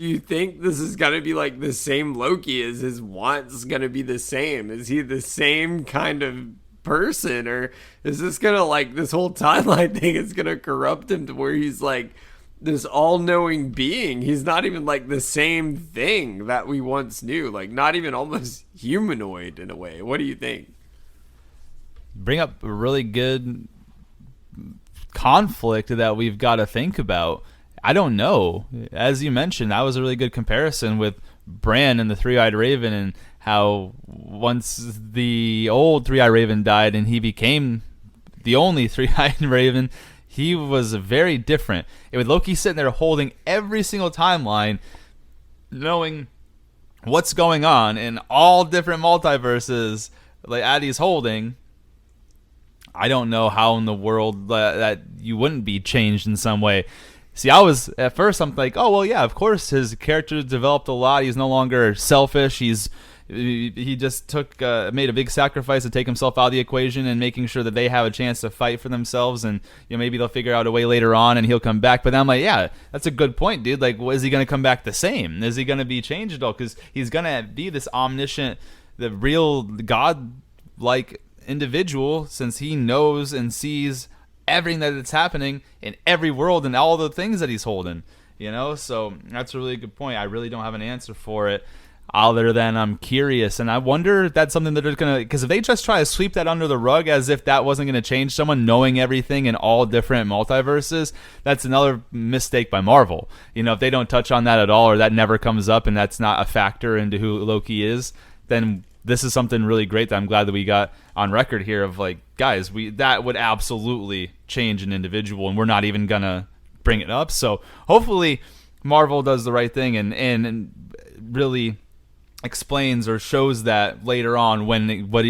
Do you think this is gonna be like the same Loki? Is his wants gonna be the same? Is he the same kind of person, or is this gonna like this whole timeline thing is gonna corrupt him to where he's like this all-knowing being? He's not even like the same thing that we once knew, like not even almost humanoid in a way. What do you think? Bring up a really good conflict that we've got to think about. I don't know. As you mentioned, that was a really good comparison with Bran and the Three-Eyed Raven, and how once the old Three-Eyed Raven died and he became the only Three-Eyed Raven, he was very different. And with Loki sitting there holding every single timeline, knowing what's going on in all different multiverses like Addie's holding, I don't know how in the world that you wouldn't be changed in some way. See, I was at first, I'm like, oh well, yeah, of course his character developed a lot. He's no longer selfish. He just made a big sacrifice to take himself out of the equation and making sure that they have a chance to fight for themselves, and maybe they'll figure out a way later on and he'll come back. But then I'm like, yeah, that's a good point, dude. Like, is he gonna come back the same? Is he gonna be changed at all? Because he's gonna be this omniscient, the real god like individual, since he knows and sees everything that is happening in every world and all the things that he's holding. So that's a really good point. I really don't have an answer for it, other than I'm curious, and I wonder if that's something that they're gonna, because if they just try to sweep that under the rug as if that wasn't gonna change someone knowing everything in all different multiverses, that's another mistake by Marvel. If they don't touch on that at all, or that never comes up and that's not a factor into who Loki is, then this is something really great that I'm glad that we got on record here of like, guys, that would absolutely change an individual, and we're not even gonna bring it up. So hopefully Marvel does the right thing and really explains or shows that later on when what